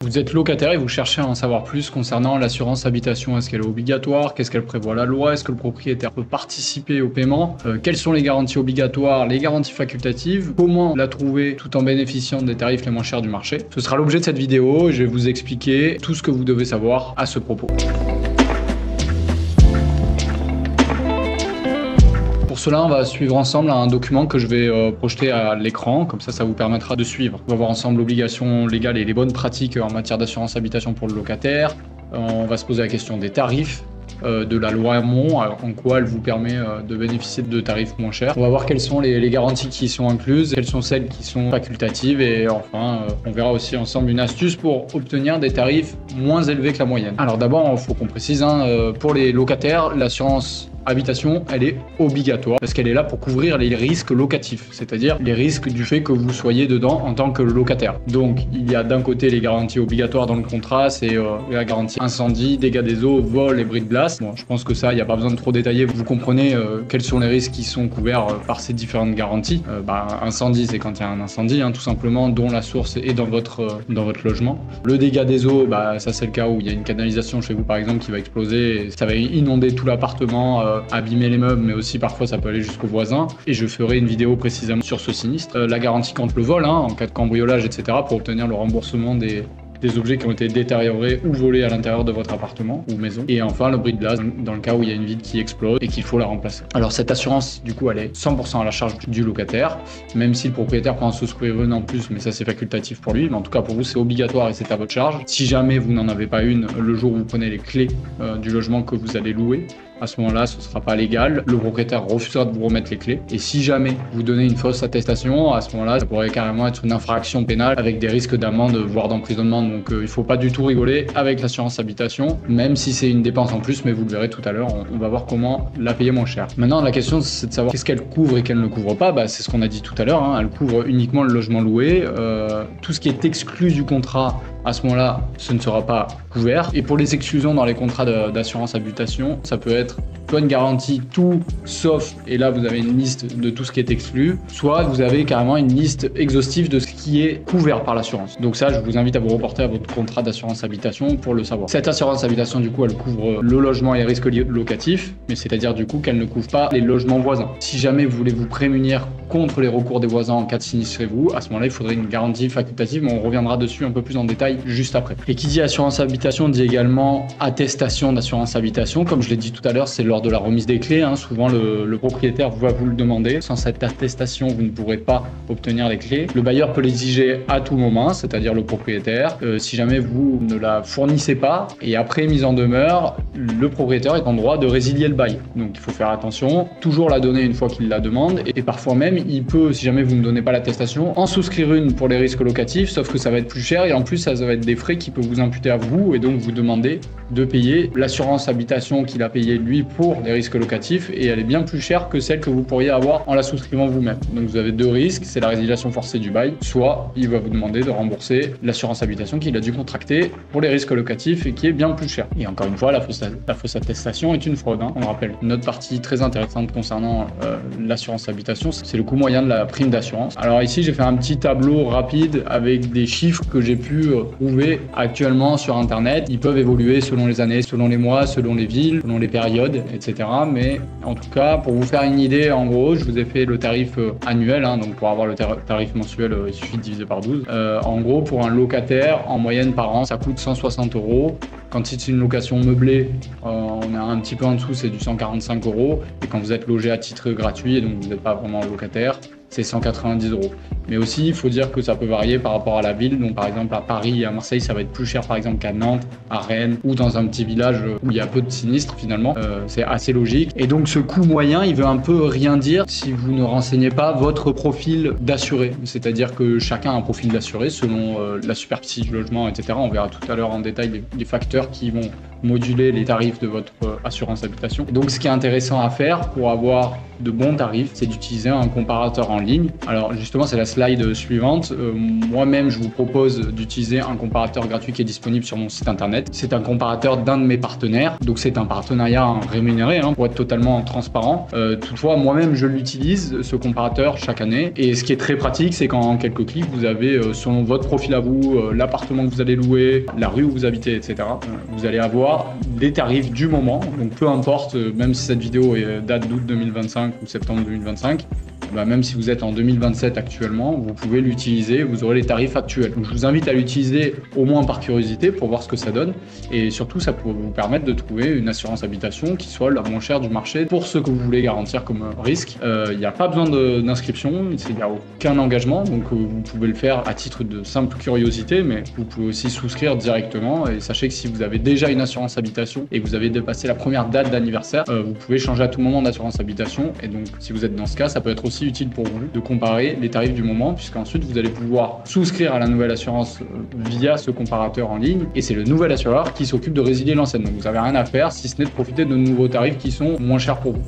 Vous êtes locataire et vous cherchez à en savoir plus concernant l'assurance habitation. Est-ce qu'elle est obligatoire? Qu'est-ce qu'elle prévoit la loi? Est-ce que le propriétaire peut participer au paiement? Quelles sont les garanties obligatoires, les garanties facultatives? Comment la trouver tout en bénéficiant des tarifs les moins chers du marché? Ce sera l'objet de cette vidéo et je vais vous expliquer tout ce que vous devez savoir à ce propos. Pour cela, on va suivre ensemble un document que je vais projeter à l'écran, comme ça vous permettra de suivre. On va voir ensemble l'obligation légale et les bonnes pratiques en matière d'assurance habitation pour le locataire. On va se poser la question des tarifs, de la loi Hamon, en quoi elle vous permet de bénéficier de tarifs moins chers. On va voir quelles sont les garanties qui sont incluses, quelles sont celles qui sont facultatives et enfin, on verra aussi ensemble une astuce pour obtenir des tarifs moins élevés que la moyenne. Alors d'abord, il faut qu'on précise, pour les locataires, l'assurance habitation, elle est obligatoire parce qu'elle est là pour couvrir les risques locatifs, c'est-à-dire les risques du fait que vous soyez dedans en tant que locataire. Donc, il y a d'un côté les garanties obligatoires dans le contrat, c'est la garantie incendie, dégâts des eaux, vol et bris de glace. Bon, je pense que ça, il n'y a pas besoin de trop détailler. Vous comprenez quels sont les risques qui sont couverts par ces différentes garanties. Incendie, c'est quand il y a un incendie, tout simplement, dont la source est dans votre logement. Le dégât des eaux, ça c'est le cas où il y a une canalisation chez vous, par exemple, qui va exploser et ça va inonder tout l'appartement, abîmer les meubles, mais aussi parfois ça peut aller jusqu'aux voisins. Et je ferai une vidéo précisément sur ce sinistre. La garantie contre le vol, en cas de cambriolage, etc., pour obtenir le remboursement des objets qui ont été détériorés ou volés à l'intérieur de votre appartement ou maison. Et enfin, le bris de glace, dans le cas où il y a une vitre qui explose et qu'il faut la remplacer. Alors cette assurance, du coup, elle est 100% à la charge du locataire, même si le propriétaire peut en souscrire une en plus, mais ça c'est facultatif pour lui. Mais en tout cas, pour vous, c'est obligatoire et c'est à votre charge. Si jamais vous n'en avez pas une, le jour où vous prenez les clés du logement que vous allez louer, à ce moment-là, ce ne sera pas légal. Le propriétaire refusera de vous remettre les clés. Et si jamais vous donnez une fausse attestation, à ce moment-là, ça pourrait carrément être une infraction pénale avec des risques d'amende, voire d'emprisonnement. Donc il ne faut pas du tout rigoler avec l'assurance habitation, même si c'est une dépense en plus, mais vous le verrez tout à l'heure, on va voir comment la payer moins cher. Maintenant, la question, c'est de savoir qu'est-ce qu'elle couvre et qu'elle ne couvre pas. C'est ce qu'on a dit tout à l'heure. Elle couvre uniquement le logement loué. Tout ce qui est exclu du contrat, à ce moment-là, ce ne sera pas couvert. Et pour les exclusions dans les contrats d'assurance habitation, ça peut être soit une garantie tout sauf, et là vous avez une liste de tout ce qui est exclu, soit vous avez carrément une liste exhaustive de ce qui est couvert par l'assurance. Donc ça, je vous invite à vous reporter à votre contrat d'assurance habitation pour le savoir. Cette assurance habitation, du coup, elle couvre le logement et les risques locatifs, mais c'est-à-dire du coup qu'elle ne couvre pas les logements voisins. Si jamais vous voulez vous prémunir contre les recours des voisins en cas de sinistre chez vous, à ce moment-là, il faudrait une garantie facultative, mais on reviendra dessus un peu plus en détail juste après. Et qui dit assurance habitation dit également attestation d'assurance habitation. Comme je l'ai dit tout à l'heure, c'est lors de la remise des clés. Souvent, le propriétaire va vous le demander. Sans cette attestation, vous ne pourrez pas obtenir les clés. Le bailleur peut l'exiger à tout moment, c'est-à-dire le propriétaire. Si jamais vous ne la fournissez pas, et après mise en demeure, le propriétaire est en droit de résilier le bail. Donc, il faut faire attention. Toujours la donner une fois qu'il la demande. Et parfois même, il peut, si jamais vous ne donnez pas l'attestation, en souscrire une pour les risques locatifs, sauf que ça va être plus cher et en plus, ça va être des frais qui peuvent vous imputer à vous et donc vous demander de payer l'assurance habitation qu'il a payée lui pour les risques locatifs et elle est bien plus chère que celle que vous pourriez avoir en la souscrivant vous-même. Donc vous avez deux risques, c'est la résiliation forcée du bail, soit il va vous demander de rembourser l'assurance habitation qu'il a dû contracter pour les risques locatifs et qui est bien plus cher. Et encore une fois, la fausse attestation est une fraude. On le rappelle. Une autre partie très intéressante concernant l'assurance habitation, c'est le coût moyen de la prime d'assurance. Alors ici, j'ai fait un petit tableau rapide avec des chiffres que j'ai pu trouver actuellement sur internet. Ils peuvent évoluer selon les années, selon les mois, selon les villes, selon les périodes, etc. Mais en tout cas, pour vous faire une idée, en gros, je vous ai fait le tarif annuel. Donc pour avoir le tarif mensuel, il suffit de diviser par 12. En gros, pour un locataire, en moyenne par an, ça coûte 160 €. Quand c'est une location meublée, on est un petit peu en dessous, c'est du 145 €. Et quand vous êtes logé à titre gratuit, et donc vous n'êtes pas vraiment locataire, c'est 190 €. Mais aussi, il faut dire que ça peut varier par rapport à la ville. Donc, par exemple, à Paris et à Marseille, ça va être plus cher, par exemple, qu'à Nantes, à Rennes ou dans un petit village où il y a peu de sinistres, finalement. C'est assez logique. Et donc, ce coût moyen, il veut un peu rien dire si vous ne renseignez pas votre profil d'assuré. C'est-à-dire que chacun a un profil d'assuré selon la superficie du logement, etc. On verra tout à l'heure en détail les facteurs qui vont moduler les tarifs de votre assurance habitation. Donc, ce qui est intéressant à faire pour avoir de bons tarifs, c'est d'utiliser un comparateur en ligne. Alors, justement, c'est la slide suivante, moi-même je vous propose d'utiliser un comparateur gratuit qui est disponible sur mon site internet. C'est un comparateur d'un de mes partenaires, donc c'est un partenariat rémunéré pour être totalement transparent. Toutefois, moi-même je l'utilise, ce comparateur, chaque année, et ce qui est très pratique, c'est qu'en quelques clics, vous avez selon votre profil à vous, l'appartement que vous allez louer, la rue où vous habitez, etc. Vous allez avoir des tarifs du moment, donc peu importe, même si cette vidéo date d'août 2025 ou septembre 2025, même si vous êtes en 2027 actuellement, vous pouvez l'utiliser, vous aurez les tarifs actuels. Donc, je vous invite à l'utiliser au moins par curiosité pour voir ce que ça donne, et surtout ça peut vous permettre de trouver une assurance habitation qui soit la moins chère du marché pour ce que vous voulez garantir comme risque. Il n'y a pas besoin d'inscription, il n'y a aucun engagement, donc vous pouvez le faire à titre de simple curiosité, mais vous pouvez aussi souscrire directement, et sachez que si vous avez déjà une assurance habitation et que vous avez dépassé la première date d'anniversaire, vous pouvez changer à tout moment d'assurance habitation, et donc si vous êtes dans ce cas, ça peut être aussi utile pour vous de comparer les tarifs du moment, puisqu'ensuite vous allez pouvoir souscrire à la nouvelle assurance via ce comparateur en ligne, et c'est le nouvel assureur qui s'occupe de résilier l'ancienne. Donc vous n'avez rien à faire si ce n'est de profiter de nouveaux tarifs qui sont moins chers pour vous.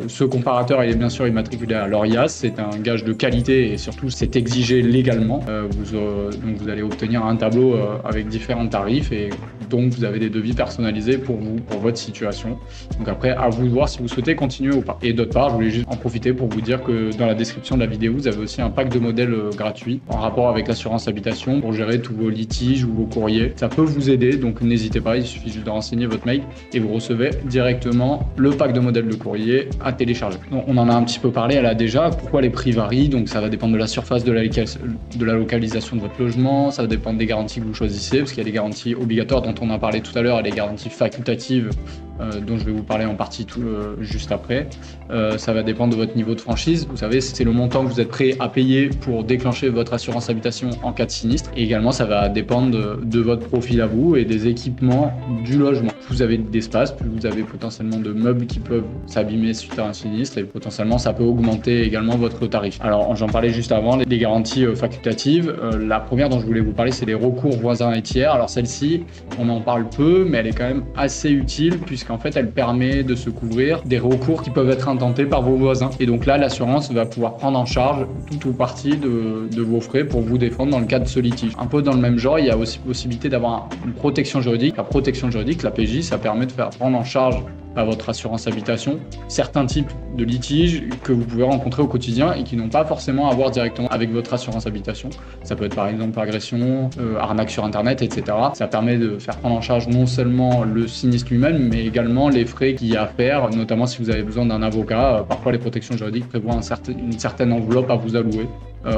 Ce comparateur, il est bien sûr immatriculé à l'ORIAS, c'est un gage de qualité et surtout c'est exigé légalement. Donc vous allez obtenir un tableau avec différents tarifs, et donc vous avez des devis personnalisés pour vous, pour votre situation. Donc après, à vous de voir si vous souhaitez continuer ou pas. Et d'autre part, je voulais juste en profiter pour vous dire que dans la description de la vidéo, vous avez aussi un pack de modèles gratuit en rapport avec l'assurance habitation pour gérer tous vos litiges ou vos courriers. Ça peut vous aider, donc n'hésitez pas, il suffit juste de renseigner votre mail et vous recevez directement le pack de modèles de courrier à télécharger. Donc, on en a un petit peu parlé là déjà. Pourquoi les prix varient? Donc ça va dépendre de la surface de la localisation de votre logement, ça va dépendre des garanties que vous choisissez, parce qu'il y a des garanties obligatoires dont on a parlé tout à l'heure et les garanties facultatives dont je vais vous parler en partie juste après. Ça va dépendre de votre niveau de franchise. Vous savez, c'est le montant que vous êtes prêt à payer pour déclencher votre assurance habitation en cas de sinistre. Et également, ça va dépendre de votre profil à vous et des équipements du logement. Plus vous avez d'espace, plus vous avez potentiellement de meubles qui peuvent s'abîmer suite à un sinistre, et potentiellement ça peut augmenter également votre tarif. Alors j'en parlais juste avant, les garanties facultatives. La première dont je voulais vous parler, c'est les recours voisins et tiers. Alors celle-ci, on en parle peu, mais elle est quand même assez utile, puisqu'en fait elle permet de se couvrir des recours qui peuvent être intentés par vos voisins. Et donc là, l'assurance va pouvoir prendre en charge tout ou partie de vos frais pour vous défendre dans le cas de ce litige. Un peu dans le même genre, il y a aussi possibilité d'avoir une protection juridique. La protection juridique, la PJ, ça permet de faire prendre en charge à votre assurance habitation certains types de litiges que vous pouvez rencontrer au quotidien et qui n'ont pas forcément à voir directement avec votre assurance habitation. Ça peut être par exemple agression, arnaque sur internet, etc. Ça permet de faire prendre en charge non seulement le sinistre lui-même, mais également les frais qu'il y a à faire, notamment si vous avez besoin d'un avocat. Parfois les protections juridiques prévoient une certaine enveloppe à vous allouer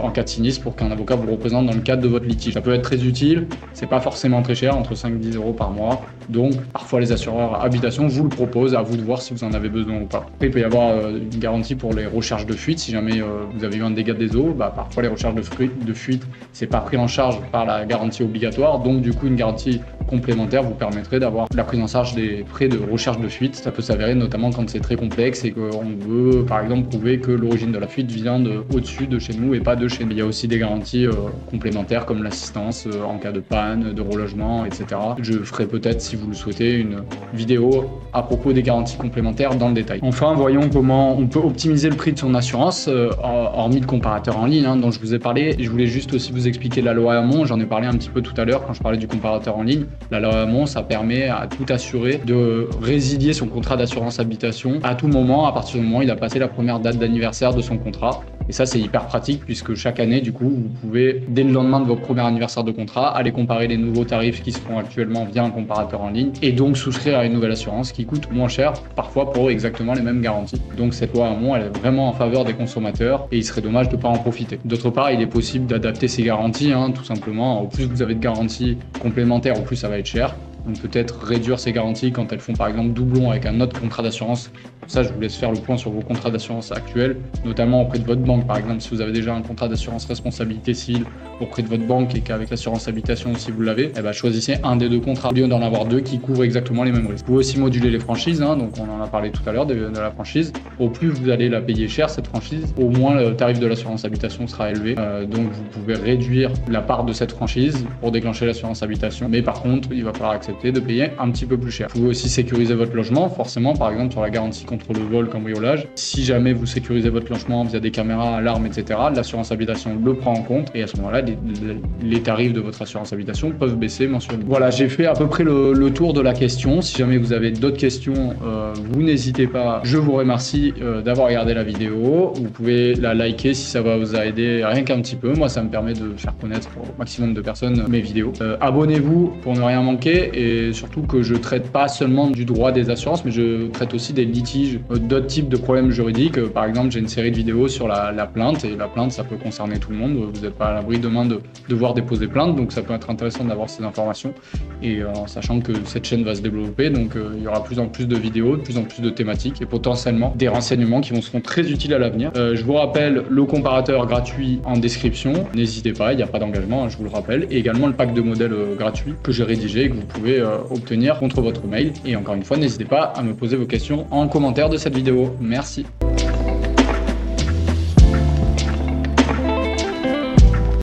en cas de sinistre pour qu'un avocat vous représente dans le cadre de votre litige. Ça peut être très utile, c'est pas forcément très cher, entre 5 et 10 euros par mois. Donc parfois les assureurs habitation vous le proposent, à vous de voir si vous en avez besoin ou pas. Après, il peut y avoir une garantie pour les recherches de fuite. Si jamais vous avez eu un dégât des eaux, parfois les recherches de fuite, c'est pas pris en charge par la garantie obligatoire. Donc du coup, une garantie complémentaire vous permettrait d'avoir la prise en charge des frais de recherche de fuite. Ça peut s'avérer notamment quand c'est très complexe et qu'on veut par exemple prouver que l'origine de la fuite vient au-dessus de chez nous et pas de chez nous. Il y a aussi des garanties complémentaires comme l'assistance en cas de panne, de relogement, etc. Je ferai peut-être, si vous le souhaitez, une vidéo à propos des garanties complémentaires dans le détail. Enfin, voyons comment on peut optimiser le prix de son assurance, hormis le comparateur en ligne dont je vous ai parlé. Je voulais juste aussi vous expliquer la loi Hamon. J'en ai parlé un petit peu tout à l'heure quand je parlais du comparateur en ligne. La loi Hamon, ça permet à tout assuré de résilier son contrat d'assurance habitation à tout moment, à partir du moment où il a passé la première date d'anniversaire de son contrat. Et ça, c'est hyper pratique puisque chaque année, du coup, vous pouvez, dès le lendemain de votre premier anniversaire de contrat, aller comparer les nouveaux tarifs qui se font actuellement via un comparateur en ligne et donc souscrire à une nouvelle assurance qui coûte moins cher, parfois pour exactement les mêmes garanties. Donc cette loi Hamon, elle est vraiment en faveur des consommateurs et il serait dommage de ne pas en profiter. D'autre part, il est possible d'adapter ces garanties, tout simplement. Au plus vous avez de garanties complémentaires, au plus ça va être cher. Donc peut-être réduire ces garanties quand elles font par exemple doublon avec un autre contrat d'assurance. Pour ça, je vous laisse faire le point sur vos contrats d'assurance actuels, notamment auprès de votre banque. Par exemple, si vous avez déjà un contrat d'assurance responsabilité civile auprès de votre banque et qu'avec l'assurance habitation aussi vous l'avez, choisissez un des deux contrats au lieu d'en avoir deux qui couvrent exactement les mêmes risques. Vous pouvez aussi moduler les franchises, donc on en a parlé tout à l'heure de la franchise. Au plus vous allez la payer cher cette franchise, au moins le tarif de l'assurance habitation sera élevé. Donc vous pouvez réduire la part de cette franchise pour déclencher l'assurance habitation. Mais par contre, il va falloir accepter accepter de payer un petit peu plus cher. Vous pouvez aussi sécuriser votre logement, forcément, par exemple sur la garantie contre le vol, cambriolage. Si jamais vous sécurisez votre logement via des caméras, alarmes, etc., l'assurance habitation le prend en compte et à ce moment-là, les tarifs de votre assurance habitation peuvent baisser mensuellement. Voilà, j'ai fait à peu près le tour de la question. Si jamais vous avez d'autres questions, vous n'hésitez pas. Je vous remercie d'avoir regardé la vidéo. Vous pouvez la liker si ça va vous aider rien qu'un petit peu. Moi, ça me permet de faire connaître au maximum de personnes mes vidéos. Abonnez-vous pour ne rien manquer et surtout que je traite pas seulement du droit des assurances, mais je traite aussi des litiges, d'autres types de problèmes juridiques. Par exemple, j'ai une série de vidéos sur la plainte et la plainte, ça peut concerner tout le monde. Vous n'êtes pas à l'abri demain de devoir déposer plainte, donc ça peut être intéressant d'avoir ces informations et en sachant que cette chaîne va se développer, donc il y aura de plus en plus de vidéos, de plus en plus de thématiques et potentiellement des renseignements qui seront très utiles à l'avenir. Je vous rappelle le comparateur gratuit en description, n'hésitez pas, il n'y a pas d'engagement, je vous le rappelle, et également le pack de modèles gratuit que j'ai rédigé et que vous pouvez obtenir contre votre mail. Et encore une fois, n'hésitez pas à me poser vos questions en commentaire de cette vidéo. Merci.